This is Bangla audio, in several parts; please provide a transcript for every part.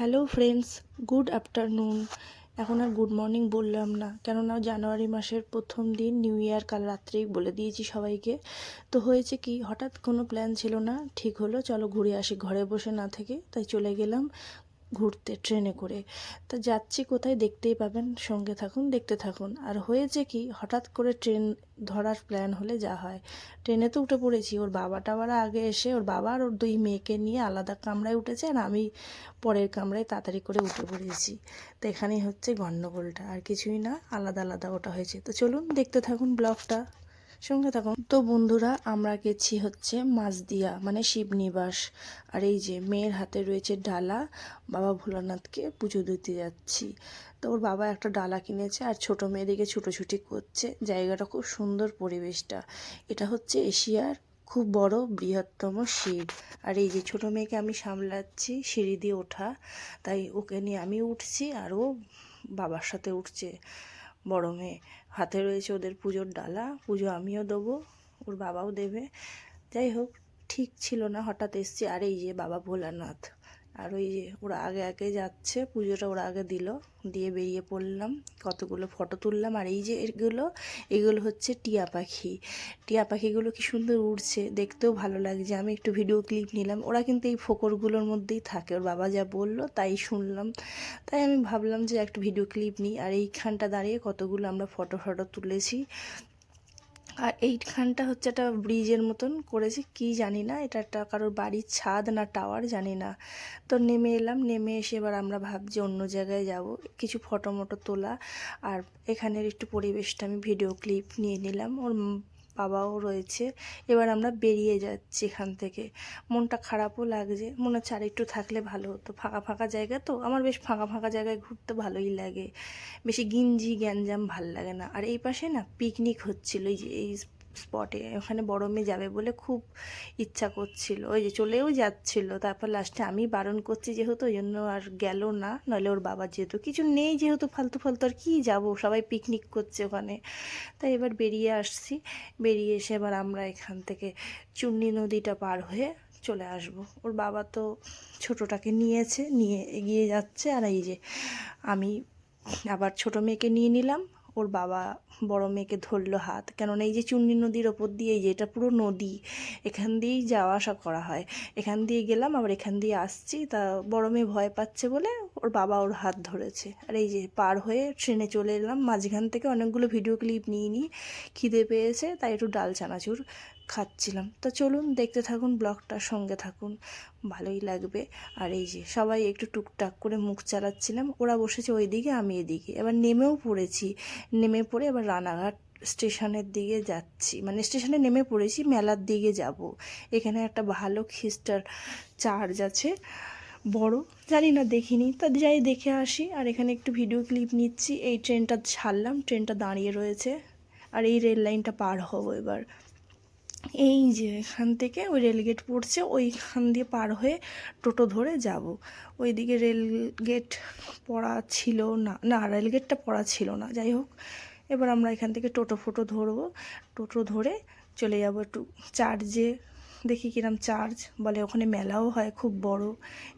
Hello friends, good afternoon. এখন আর গুড মর্নিং বললাম না, কেননা জানুয়ারি মাসের প্রথম দিন, নিউ ইয়ার কাল রাত্রেই বলে দিয়েছি সবাইকে। তো হয়েছে কি, হঠাৎ কোনো প্ল্যান ছিল না, ঠিক হলো চলো ঘুরে আসি ঘরে বসে না থেকে, তাই চলে গেলাম ঘুরতে ট্রেনে করে। তা যাচ্ছি কোথায় দেখতেই পাবেন, সঙ্গে থাকুন দেখতে থাকুন। আর হয়েছে কি, হঠাৎ করে ট্রেন ধরার প্ল্যান হলে যা হয়, ট্রেনে তো উঠে পড়েছি। ওর বাবা টাবারা আগে এসে, ওর বাবা আর ওর দুই মেয়েকে নিয়ে আলাদা কামরায় উঠেছে, আর আমি পরের কামরায় তাড়াতাড়ি করে উঠে পড়েছি। তো এখানেই হচ্ছে গণ্ডগোলটা, আর কিছুই না, আলাদা আলাদা ওটা হয়েছে। তো চলুন দেখতে থাকুন ব্লগটা, সঙ্গে থাকুন। তো বন্ধুরা, আমরা গেছি হচ্ছে মাঝদিয়া মানে শিবনিবাস। আর এই যে মেয়ের হাতে রয়েছে ডালা, বাবা ভোলানাথকে পুজো দিতে যাচ্ছি। তো ওর বাবা একটা ডালা কিনেছে, আর ছোট মেয়েদিকে ছুটোছুটি করছে। জায়গাটা খুব সুন্দর, পরিবেশটা। এটা হচ্ছে এশিয়ার খুব বড় বৃহত্তম শিব। আর এই যে ছোট মেয়েকে আমি সামলাচ্ছি, সিঁড়ি দিয়ে ওঠা, তাই ওকে নিয়ে আমি উঠছি, আর ও বাবার সাথে উঠছে। বড় মেয়ে হাতে রয়েছে ওদের পুজোর ডালা, পুজো আমিও দেবো, ওর বাবাও দেবে। যাই হোক, ঠিক ছিল না, হঠাৎ এসছি। আর এই যে বাবা ভোলানাথ, আর ওই যে ওরা আগে আগে যাচ্ছে, পুজোটা ওরা আগে দিল, দিয়ে বেরিয়ে পড়লাম, কতগুলো ফটো তুললাম। আর এই যে এগুলো হচ্ছে টিয়া পাখি। টিয়া পাখিগুলো কি সুন্দর উড়ছে, দেখতেও ভালো লাগছে। আমি একটু ভিডিও ক্লিপ নিলাম। ওরা কিন্তু এই ফোকরগুলোর মধ্যেই থাকে, ওর বাবা যা বললো তাই শুনলাম, তাই আমি ভাবলাম যে একটু ভিডিও ক্লিপ নিই। আর এইখানটা দাঁড়িয়ে কতগুলো আমরা ফটো তুলেছি। আর এইখানটা হচ্ছে একটা ব্রিজের মতন করেছে, কি জানি না, এটা একটা কারোর বাড়ির ছাদ না টাওয়ার জানি না। তো নেমে এলাম, নেমে এসে এবার আমরা ভাবছি অন্য জায়গায় যাব, কিছু ফটো মটো তোলা। আর এখানের একটু পরিবেশটা আমি ভিডিও ক্লিপ নিয়ে নিলাম। ওর বাবাও রয়েছে। এবার আমরা বেরিয়ে যাচ্ছি এখান থেকে। মনটা খারাপও লাগছে, মনে হচ্ছে আর একটু থাকলে ভালো হতো। ফাঁকা ফাঁকা জায়গা তো, আমার বেশ ফাঁকা ফাঁকা জায়গায় ঘুরতে ভালোই লাগে, বেশি গিঞ্জি গ্যাঞ্জাম ভাল লাগে না। আর এই পাশে না পিকনিক হচ্ছিল, এই যে এই স্পটে, ওখানে বড় মেয়ে যাবে বলে খুব ইচ্ছা করছিল, ওই যে চলেও যাচ্ছিল। তারপর লাস্টে আমি বারণ করছি যেহেতু, ওই জন্য আর গেল না। নইলে ওর বাবা যেহেতু কিছু নেই, যেহেতু ফালতু ফালতু আর কি যাব, সবাই পিকনিক করছে ওখানে। তাই এবার বেরিয়ে আসছি। বেরিয়ে এসে এবার আমরা এখান থেকে চুন্নি নদীটা পার হয়ে চলে আসব। ওর বাবা তো ছোটোটাকে নিয়েছে, নিয়ে এগিয়ে যাচ্ছে। আর এই যে আমি আবার ছোট মেয়েকে নিয়ে নিলাম, ওর বাবা বড় মেয়েকে ধরলো হাত, কেননা এই যে চুন্নি নদীর ওপর দিয়ে, এই যে এটা পুরো নদী, এখান দিয়েই যাওয়া আসা করা হয়। এখান দিয়ে গেলাম, আবার এখান দিয়ে আসছি। তা বড় মেয়ে ভয় পাচ্ছে বলে ওর বাবা ওর হাত ধরেছে। আর এই যে পার হয়ে ট্রেনে চলে এলাম। মাঝখান থেকে অনেকগুলো ভিডিও ক্লিপ নিয়ে নিই, খিদে পেয়েছে তাই একটু ডাল চানাচুর খাচ্ছিলাম। তো চলুন দেখতে থাকুন ব্লগটার, সঙ্গে থাকুন, ভালোই লাগবে। আর এই যে সবাই একটু টুকটাক করে মুখ চালাচ্ছিলাম, ওরা বসেছে ওই দিকে, আমি এদিকে। এবার নেমেও পড়েছি, নেমে পড়ে এবার রানাঘাট স্টেশনের দিকে যাচ্ছি, মানে স্টেশনে নেমে পড়েছি, মেলার দিকে যাব। এখানে একটা ভালো খ্রিস্টান চার্চ আছে, বড়, জানি না দেখিনি, তা যাই দেখে আসি। আর এখানে একটু ভিডিও ক্লিপ নিচ্ছি। এই ট্রেনটা ছাড়লাম, ট্রেনটা দাঁড়িয়ে রয়েছে, আর এই রেল লাইনটা পার হব এবার। এই যে এখান থেকে ওই রেলগেট পড়ছে, ওইখান দিয়ে পার হয়ে টোটো ধরে যাব। ওইদিকে রেলগেট পড়া ছিল না, না রেলগেটটা পড়া ছিল না। যাই হোক, এবার আমরা এখান থেকে টোটো ধরবো, টোটো ধরে চলে যাব একটু চার্চে, দেখি কিরম চার্চ বলে, ওখানে মেলাও হয় খুব বড়।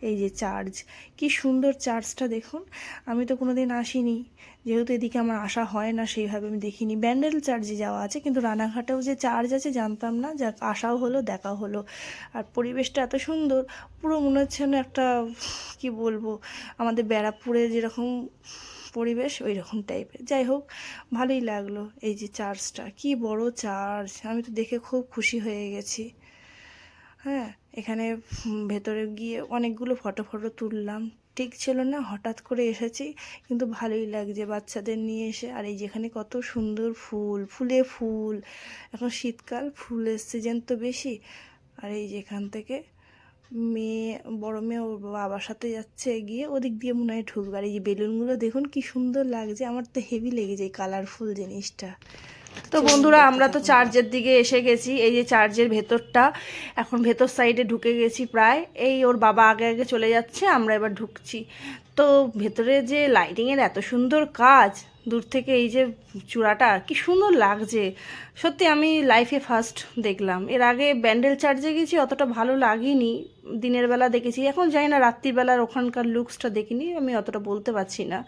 এই যে চার্চ, কি সুন্দর চার্চটা দেখুন। আমি তো কোনো দিন আসিনি, যেহেতু এদিকে আমার আসা হয় না সেইভাবে, আমি দেখিনি। ব্যান্ডেল চার্চে যাওয়া আছে, কিন্তু রানাঘাটেও যে চার্চ আছে জানতাম না, যাক আসাও হলো, দেখা হলো। আর পরিবেশটা এত সুন্দর, পুরো মনে হচ্ছে না একটা, কি বলবো, আমাদের ব্যারাকপুরে যেরকম পরিবেশ ওই রকম টাইপের। যাই হোক, ভালোই লাগলো। এই যে চার্চটা, কি বড় চার্চ, আমি তো দেখে খুব খুশি হয়ে গেছি। হ্যাঁ, এখানে ভেতরে গিয়ে অনেকগুলো ফটো তুললাম। ঠিক ছিল না, হঠাৎ করে এসেছি, কিন্তু ভালোই লাগছে বাচ্চাদের নিয়ে এসে। আর এই যেখানে কত সুন্দর ফুল, ফুলে ফুল, এখন শীতকাল, ফুলের সিজন তো বেশি। আর এই যেখান থেকে মেয়ে, বড় মেয়ে ওর বাবার সাথে যাচ্ছে, এগিয়ে ওদিক দিয়ে মনে হয় ঢুকবে। আর এই যে বেলুনগুলো দেখুন কি সুন্দর লাগছে, আমার তো হেভি লেগেছে এই কালারফুল জিনিসটা। তো বন্ধুরা, আমরা তো চার্চের দিকে এসে গেছি। এই যে চার্চের ভেতরটা, এখন ভেতর সাইডে ঢুকে গেছি প্রায়। এই ওর বাবা আগে চলে যাচ্ছে, আমরা এবার ঢুকছি। তো ভেতরে যে লাইটিংয়ের এত সুন্দর কাজ, দূর থেকে এই যে চূড়াটা কি সুন্দর লাগছে, সত্যি আমি লাইফে ফার্স্ট দেখলাম। এর আগে ব্যান্ডেল চার্চে গেছি, অতটা ভালো লাগেনি, দিনের বেলা দেখেছি, এখন জানি না রাত্রিবেলার ওখানকার লুকসটা দেখিনি, আমি অতটা বলতে পারছি না।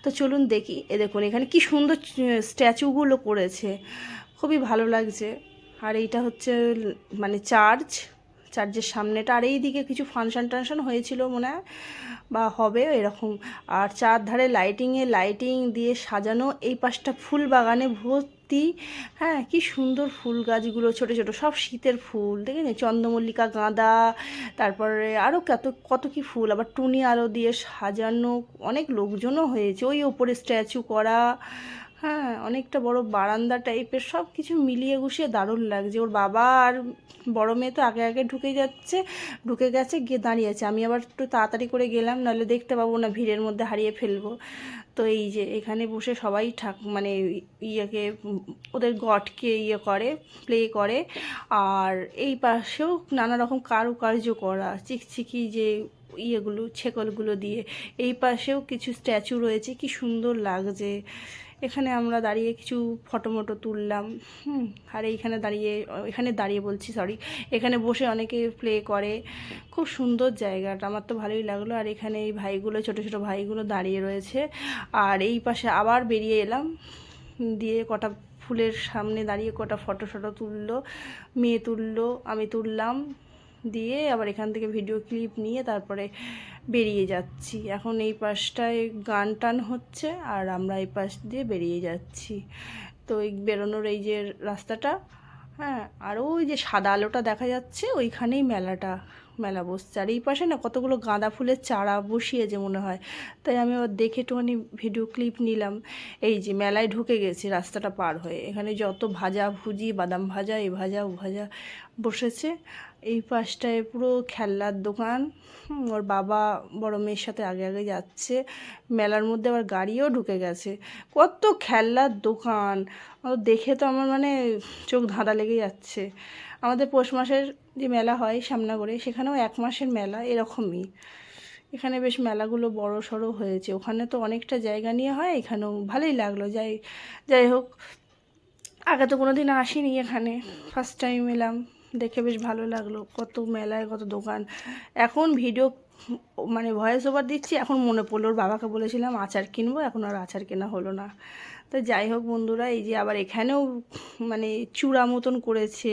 তো চলুন দেখি। দেখুন এখানে কি সুন্দর স্ট্যাচুগুলো করেছে, খুবই ভালো লাগছে। আর এইটা হচ্ছে মানে চার্চের সামনেটা, আর এই দিকে কিছু ফাংশন টাংশন হয়েছিল মনে হয় বা হবে এরকম। আর চারধারে লাইটিং দিয়ে সাজানো, এই পাশটা ফুল বাগানে ভর্তি। হ্যাঁ, কি সুন্দর ফুল গাছগুলো, ছোট ছোট সব শীতের ফুল, দেখেছেন, চন্দ্রমল্লিকা, গাঁদা, তারপরে আরও কত কত কি ফুল, আবার টুনি আলো দিয়ে সাজানো, অনেক লোকজনও হয়েছে, ওই ওপরে স্ট্যাচু করা। হ্যাঁ, অনেকটা বড় বারান্দা টাইপের, সব কিছু মিলিয়ে গুছিয়ে দারুণ লাগছে। ওর বাবা আর বড় মেয়ে তো আগে আগে ঢুকে গেছে, গিয়ে দাঁড়িয়েছে। আমি আবার একটু তাড়াতাড়ি করে গেলাম, নাহলে দেখতে পাবো না, ভিড়ের মধ্যে হারিয়ে ফেলবো। তো এই যে এখানে বসে সবাই মানে ইয়েকে, ওদের গডকে করে, প্লে করে। আর এই পাশেও নানা রকম কারুকার্য করা, চিকচিকি যে ইয়েগুলো, ছেকলগুলো দিয়ে। এই পাশেও কিছু স্ট্যাচু রয়েছে, কি সুন্দর লাগছে। এখানে আমরা দাঁড়িয়ে কিছু ফটো মটো তুললাম। আর এখানে দাঁড়িয়ে বলছি, সরি, এখানে বসে অনেকে প্লে করে। খুব সুন্দর জায়গাটা, আমার তো ভালোই লাগলো। আর এখানে এই ভাইগুলো, ছোটো ছোটো ভাইগুলো দাঁড়িয়ে রয়েছে। আর এই পাশে আবার বেরিয়ে এলাম, দিয়ে কটা ফুলের সামনে দাঁড়িয়ে কটা ফটো তুললো, মেয়ে তুললো, আমি তুললাম, দিয়ে আবার এখান থেকে ভিডিও ক্লিপ নিয়ে তারপরে বেরিয়ে যাচ্ছি। এখন এই পাশটায় গান টান হচ্ছে, আর আমরা এই পাশ দিয়ে বেরিয়ে যাচ্ছি। তো এই বেরোনোর এই যে রাস্তাটা, হ্যাঁ, আর ওই যে সাদা আলোটা দেখা যাচ্ছে, ওইখানেই মেলা বসছে। আর এই পাশে না কতগুলো গাঁদা ফুলের চারা বসিয়েছে মনে হয়, তাই আমি আবার দেখে একটুখানি ভিডিও ক্লিপ নিলাম। এই যে মেলায় ঢুকে গেছি রাস্তাটা পার হয়ে, এখানে যত ভাজা ভুজি, বাদাম ভাজা, এই ভাজা ও ভাজা বসেছে। এই পাশটায় পুরো খেলনার দোকান। ওর বাবা বড় মেয়ের সাথে আগে আগে যাচ্ছে, মেলার মধ্যে আবার গাড়িও ঢুকে গেছে, কত খেলনার দোকান। দেখে তো আমার মানে চোখ ধাঁধা লেগে যাচ্ছে। আমাদের পৌষ মাসের যে মেলা হয় সামনাগরে, সেখানেও 1 মাসের মেলা এরকমই। এখানে বেশ মেলাগুলো বড় সড়ো হয়েছে, ওখানে তো অনেকটা জায়গা নিয়ে হয়, এখানেও ভালোই লাগলো। যাই হোক, আগে তো কোনো দিন আসিনি এখানে, ফার্স্ট টাইম এলাম, দেখে বেশ ভালো লাগলো। কত মেলায় কত দোকান। এখন ভিডিও মানে ভয়েস ওভার দিচ্ছি, এখন মনে পড়লো ওর বাবাকে বলেছিলাম আচার কিনবো, এখন আর আচার কেনা হলো না। তো যাই হোক বন্ধুরা, এই যে আবার এখানেও মানে চূড়া মতন করেছে,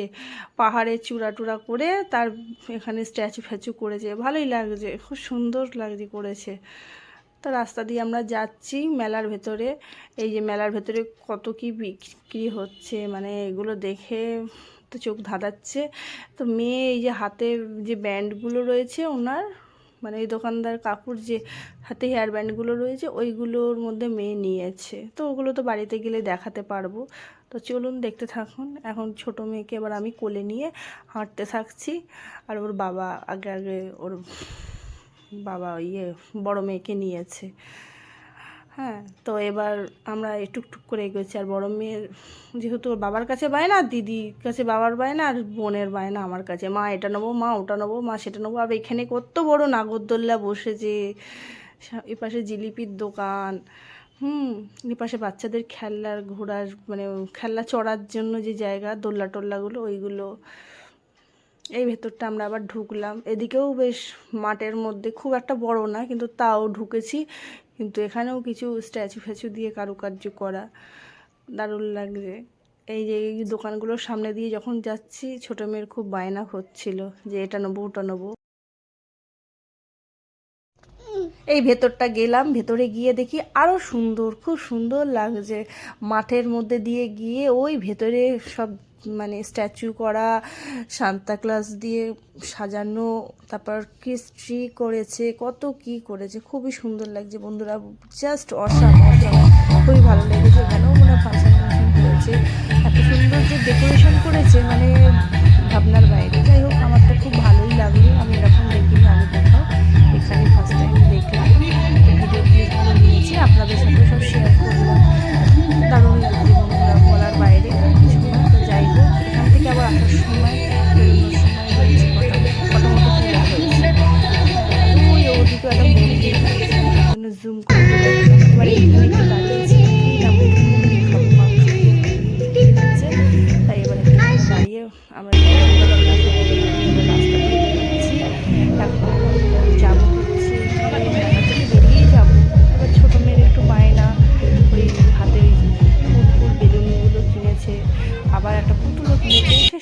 পাহাড়ের চূড়া করে তার এখানে স্ট্যাচু ফ্যাচু করেছে, ভালোই লাগছে, খুব সুন্দর লাগছে করেছে। তো রাস্তা দিয়ে আমরা যাচ্ছি মেলার ভেতরে। এই যে মেলার ভেতরে কত কি বিক্রি হচ্ছে, মানে এগুলো দেখে তো চোখ ধাঁধাচ্ছে। তো মেয়ে এই যে হাতে যে ব্যান্ডগুলো রয়েছে ওনার, মানে এই দোকানদার কাকুর যে হাতে হেয়ার ব্যান্ডগুলো রয়েছে, ওইগুলোর মধ্যে মেয়ে নিয়েছে। তো ওগুলো তো বাড়িতে গেলে দেখাতে পারবো। তো চলুন দেখতে থাকুন। এখন ছোট মেয়েকে এবার আমি কোলে নিয়ে হাঁটতে থাকছি, আর ওর বাবা আগে ওর বাবা বড় মেয়েকে নিয়েছে। হ্যাঁ, তো এবার আমরা টুকটুক করে এগোচ্ছি। আর বড় মেয়ের যেহেতু ওর বাবার কাছে বায়না, দিদির কাছে বাবার বায়না, আর বোনের বায়না আমার কাছে, মা এটা নেবো, মা ওটা নেবো, মা সেটা নেবো। আর এখানে কত বড় নাগরদোল্লা বসেছে, এপাশে জিলিপির দোকান, এপাশে বাচ্চাদের খেলনার ঘোড়ার মানে খেলনা চড়ার জন্য যে জায়গা, দোল্লা টোল্লাগুলো, ওইগুলো। এই ভেতরটা আমরা আবার ঢুকলাম, এদিকেও বেশ মাঠের মধ্যে, খুব একটা বড় না কিন্তু তাও ঢুকেছি। কিন্তু এখানেও কিছু স্ট্যাচু ফ্যাচু দিয়ে কারুকার্য করা, দারুণ লাগছে। এই যে এই দোকানগুলোর সামনে দিয়ে যখন যাচ্ছি, ছোটো মেয়ের খুব বায়না হচ্ছিল যে এটা নেবো ওটা নেবো। এই ভেতরটা গেলাম, ভেতরে গিয়ে দেখি আরও সুন্দর, খুব সুন্দর লাগছে। মাঠের মধ্যে দিয়ে গিয়ে ওই ভেতরে সব মানে স্ট্যাচু করা, সান্তাক্লজ দিয়ে সাজানো, তারপর ক্রিস্ট্রি করেছে, কত কি করেছে, খুবই সুন্দর লাগছে বন্ধুরা, জাস্ট অসাম। খুবই ভালো লেগেছে। এখানেও মনে হয় ফাংশন হয়েছে, এত সুন্দর যে ডেকোরেশন করেছে, মানে ভাবনার বাইরে। যাই হোক, আমার তো খুব ভালোই লাগলো, আমি এরকম দেখিনি আগে কোথাও, এখানে ফার্স্ট টাইম দেখলাম। ভিডিও ক্লিপগুলো নিয়েছি, আপনাদের সাথে সব শেয়ার করলাম। দারুণ লাগছে বন্ধুরা, বলার বাইরে কিছু না। তো যাই হোক, এখান থেকে আবার আসার সময় বেরোনোর সময় হয়েছে ফটো মতো তোলা হয়েছে। ওই ওদিকে একটা মন্দির জুম করে এবার এইখানে একটু দাঁড়িয়েছি,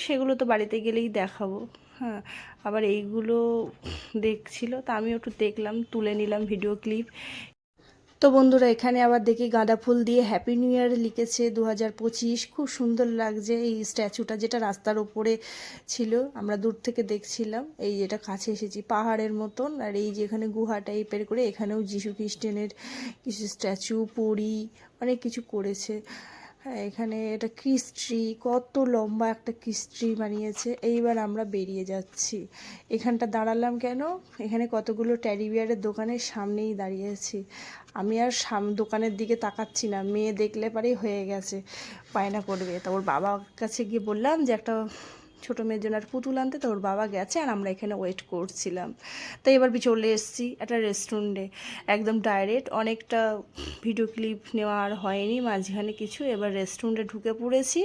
সেগুলো তো বাড়িতে গেলেই দেখাবো। হ্যাঁ, আবার এইগুলো দেখছিল, তা আমিও একটু দেখলাম, তুলে নিলাম ভিডিও ক্লিপ। তো বন্ধুরা এখানে আবার দেখি গাঁদা ফুল দিয়ে হ্যাপি নিউ ইয়ার লিখেছে 2025। খুব সুন্দর লাগছে এই স্ট্যাচুটা, যেটা রাস্তার ওপরে ছিল, আমরা দূর থেকে দেখছিলাম। এই যেটা কাছে এসেছি, পাহাড়ের মতন, আর এই যে এখানে গুহা টাইপের করে এখানেও যিশু খ্রিস্টানের কিছু স্ট্যাচু, পরী, অনেক কিছু করেছে। হ্যাঁ, এখানে এটা ক্রিস্ট্রি, কত লম্বা একটা ক্রিস্ট্রি বানিয়েছে। এইবার আমরা বেরিয়ে যাচ্ছি। এখানটা দাঁড়ালাম কেন, এখানে কতগুলো ট্যাডি বিয়ারের দোকানের সামনেই দাঁড়িয়েছি। আমি আর দোকানের দিকে তাকাচ্ছি না, মেয়ে দেখলে পারেই হয়ে গেছে, বায়না করবে। তা ওর বাবার কাছে গিয়ে বললাম যে একটা ছোটো মেয়ের জন্য আর পুতুল আনতে, তো ওর বাবা গেছে আর আমরা এখানে ওয়েট করছিলাম। তো এবার চলে এসেছি একটা রেস্টুরেন্টে, একদম ডাইরেক্ট। অনেকটা ভিডিও ক্লিপ নেওয়া আর হয়নি মাঝখানে কিছু। এবার রেস্টুরেন্টে ঢুকে পড়েছি,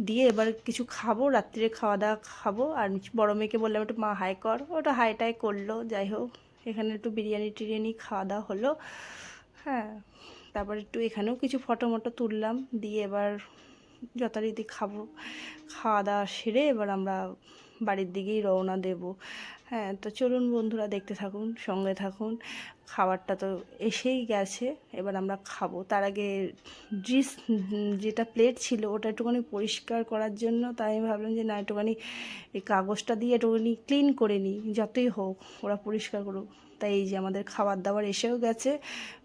দিয়ে এবার কিছু খাবো, রাত্রিরে খাওয়া দাওয়া খাবো। আর বড় মেয়েকে বললাম একটু মা হাই কর, ওটা হাইটাই করলো। যাই হোক, এখানে একটু বিরিয়ানি টিরিয়ানি খাওয়া দাওয়া হলো। হ্যাঁ, তারপর একটু এখানেও কিছু ফটো মটো তুললাম, দিয়ে এবার যথারীতি খাবো। খাওয়া দাওয়া সেরে এবার আমরা বাড়ির দিকেই রওনা দেব। হ্যাঁ, তো চলুন বন্ধুরা, দেখতে থাকুন, সঙ্গে থাকুন। খাবারটা তো এসেই গেছে, এবার আমরা খাবো। তার আগে ডিশ, যেটা প্লেট ছিল ওটা একটুখানি পরিষ্কার করার জন্য, তাই আমি ভাবলাম যে না, একটুখানি এই কাগজটা দিয়ে একটুখানি ক্লিন করে নিই, যতই হোক ওরা পরিষ্কার করুক। তাই এই যে আমাদের খাবার দাবার এসেও গেছে,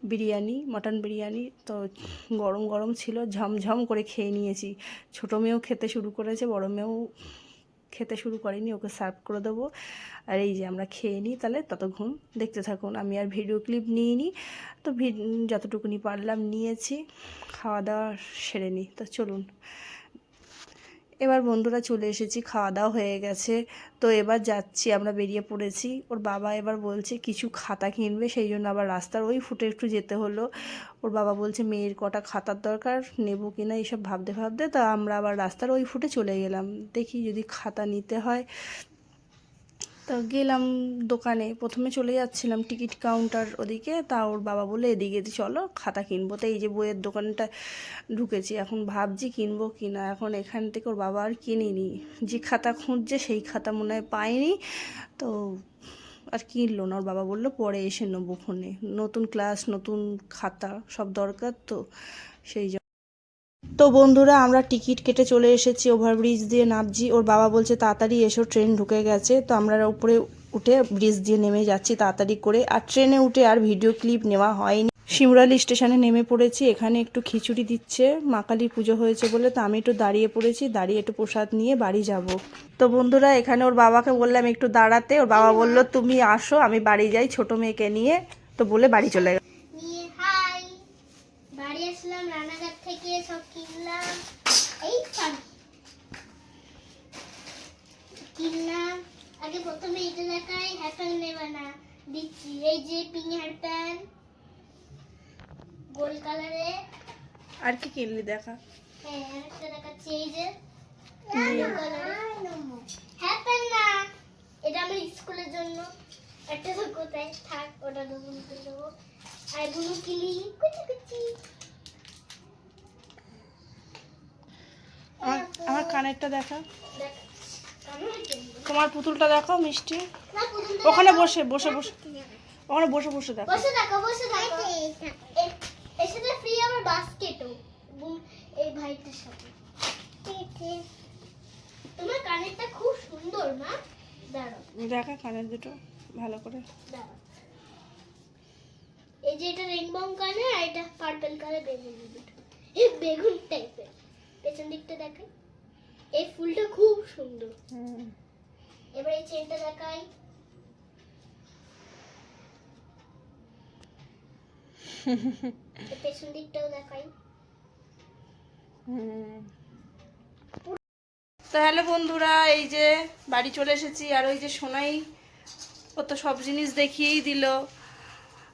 বিরিয়ানি, মটন বিরিয়ানি। তো গরম গরম ছিল, ঝমঝম করে খেয়ে নিয়েছি। ছোটো মেয়েও খেতে শুরু করেছে, বড় মেয়েও খেতে শুরু করেনি, ওকে সার্ভ করে দেবো। আর এই যে আমরা খেয়ে নিই, তাহলে ততক্ষণ দেখতে থাকুন। আমি আর ভিডিও ক্লিপ নিইনি, তো যতটুকুনি পারলাম নিয়েছি। খাওয়া দাওয়া সেরে নিই, তো চলুন। এবার বন্ধুরা চলে এসেছি, খাওয়া দাওয়া হয়ে গেছে, তো এবার যাচ্ছি, আমরা বেরিয়ে পড়েছি। ওর বাবা এবার বলছে কিছু খাতা কিনবে, সেই জন্য আবার রাস্তার ওই ফুটে একটু যেতে হলো। ওর বাবা বলছে মেয়ের কটা খাতার দরকার, নেবো কিনা এইসব ভাবতে ভাবতে, তা আমরা আবার রাস্তার ওই ফুটে চলে গেলাম, দেখি যদি খাতা নিতে হয়। তো গেলাম দোকানে, প্রথমে চলে যাচ্ছিলাম টিকিট কাউন্টার ওদিকে, তা ওর বাবা বলে এদিকে চলো খাতা কিনবো। তো এই যে বইয়ের দোকানটা ঢুকেছি, এখন ভাবছি কিনবো কি না। এখন এখান থেকে ওর বাবা আর কিনিনি, যে খাতা খুঁজছে সেই খাতা মনে হয় পায়নি, তো আর কিনলো না। ওর বাবা বললো পরে এসে নেবো ফোনে, নতুন ক্লাস, নতুন খাতা সব দরকার, তো সেই জন্য। তো বন্ধুরা আমরা টিকিট কেটে চলে এসেছি, ওভারব্রিজ দিয়ে নামছি। ওর বাবা বলছে তাড়াতাড়ি এসো, ট্রেন ঢুকে গেছে। তো আমরা উপরে উঠে ব্রিজ দিয়ে নেমে যাচ্ছি তাড়াতাড়ি করে। আর ট্রেনে উঠে আর ভিডিও ক্লিপ নেওয়া হয়নি। শিমুরালি স্টেশনে নেমে পড়েছি, এখানে একটু খিচুড়ি দিচ্ছে, মা কালীর পুজো হয়েছে বলে। তো আমি একটু দাঁড়িয়ে পড়েছি, দাঁড়িয়ে একটু প্রসাদ নিয়ে বাড়ি যাব। তো বন্ধুরা এখানে ওর বাবাকে বললাম একটু দাঁড়াতে, ওর বাবা বললো তুমি আসো, আমি বাড়ি যাই ছোট মেয়েকে নিয়ে। তো বলে বাড়ি চলে গেল। বাড়ি আসলাম, রানাঘাট থেকে সব কিনলাম, এই কিনলাম। আগে প্রথমে এটা দেখাই, হ্যাপেন নেবা না দিচ্ছি। এই যে পিঙ্ক হ্যাপেন, গোল্ড কালারে। আর কি কিনলি দেখা? হ্যাঁ, আরেকটা দেখাচ্ছি, এই যে ব্লু কালারে হ্যাপেন না, এটা আমার স্কুলের জন্য। একটা তো কোথায় থাক, ওটা নতুন করে দেবো। আর ব্লু কিলি কুচি কুচি। আমার কানেরটা দেখা, তোমার পুতুলটা দেখো মিষ্টি, ওখানে বসে বসে বসে, ওখানে বসে বসে দেখো। বসে দেখো, বসে দেখো। এর সাথে ফ্রি আবার বাস্কেটও, এই ভাইটার সাথে। তোমার কানেরটা খুব সুন্দর মা, দাঁড়াও দেখা কানের দুটো ভালো করে। দাঁড়াও, এই যে এটা রেইনবো কালার, আর এটা পার্পল কালার, বেগুন দুটো, এই বেগুন টাইপের। পেছন দিকটা দেখাই, এই ফুলটা খুব সুন্দর। এবার এই চেনটা দেখাই, পেছন দিকটাও দেখাই। তো হ্যালো বন্ধুরা, এই যে বাড়ি চলে এসেছি। আর ওই যে সোনাই, ও তো সব জিনিস দেখিয়েই দিল।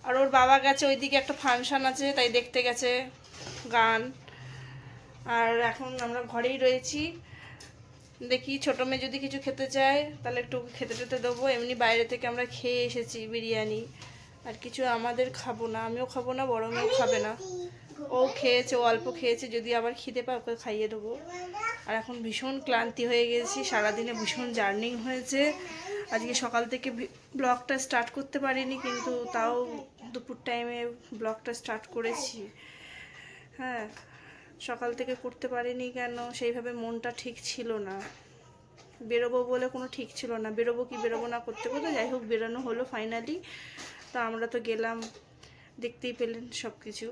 আর ওর বাবা গেছে ওইদিকে, একটা ফাংশন আছে তাই দেখতে গেছে, গান। আর এখন আমরা ঘরেই রয়েছি, দেখি ছোটো মেয়ে যদি কিছু খেতে চায় তাহলে একটু খেতে টেতে দেবো। এমনি বাইরে থেকে আমরা খেয়ে এসেছি বিরিয়ানি, আর কিছু আমাদের খাবো না, আমিও খাবো না, বড় মেয়েও খাবে না। ও খেয়েছে, ও অল্প খেয়েছে, যদি আবার খিদে পায় ওকে খাইয়ে দেবো। আর এখন ভীষণ ক্লান্তি হয়ে গেছি, সারাদিনে ভীষণ জার্নিং হয়েছে। আজকে সকাল থেকে ব্লগটা স্টার্ট করতে পারিনি, কিন্তু তাও দুপুর টাইমে ব্লগটা স্টার্ট করেছি। হ্যাঁ, সকাল থেকে করতে পারিনি কেন, সেইভাবে মনটা ঠিক ছিল না। বেরোবো বলে কোনো ঠিক ছিল না, বেরোবো কি বেরোবো না করতে করতে যাই হোক বেরোনো হলো ফাইনালি। তো আমরা তো গেলাম, দেখতেই পেলেন সব কিছু।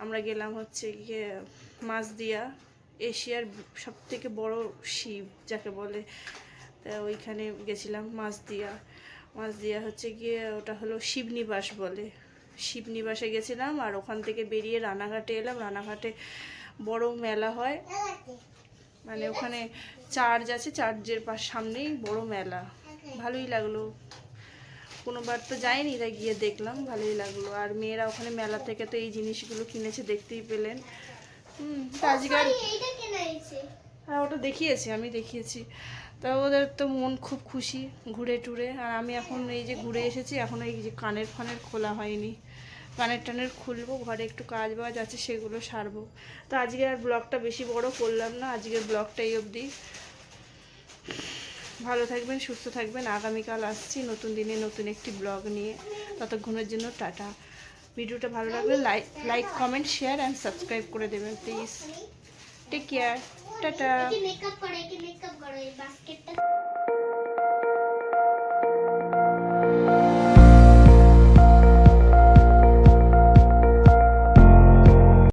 আমরা গেলাম হচ্ছে গিয়ে মাছদিয়া, এশিয়ার সব থেকে বড় শিব যাকে বলে, তা ওইখানে গেছিলাম। মাছদিয়া হচ্ছে গিয়ে ওটা হলো শিবনিবাস বলে, শিবনিবাসে গেছিলাম। আর ওখান থেকে বেরিয়ে রানাঘাটে এলাম। রানাঘাটে বড় মেলা হয়, মানে ওখানে চার্চ আছে, চার্চের সামনেই বড় মেলা। ভালোই লাগলো, কোনোবার তো যাইনি, তাই গিয়ে দেখলাম, ভালোই লাগলো। আর মেয়েরা ওখানে মেলা থেকে তো এই জিনিসগুলো কিনেছে, দেখতেই পেলেন। তো আজকে আর হ্যাঁ ওটা দেখিয়েছি, আমি দেখিয়েছি। তা ওদের তো মন খুব খুশি ঘুরে টুরে। আর আমি এখন এই যে ঘুরে এসেছি, এখন এই যে কানের ফানের খোলা হয়নি, কানের টানের খুলবো, ঘরে একটু কাজ বাজ আছে সেগুলো সারবো। তো আজকে আর ব্লগটা বেশি বড় করলাম না, আজকের ব্লগটা এই অবধি। ভালো থাকবেন, সুস্থ থাকবেন। আগামীকাল আসছি নতুন দিনে নতুন একটি ব্লগ নিয়ে। ততক্ষণের জন্য টাটা। ভিডিওটা ভালো লাগলে like comment share and subscribe করে দেবেন please. Take care, tata. Makeup করে, মেকআপ করে বাস্কেটটা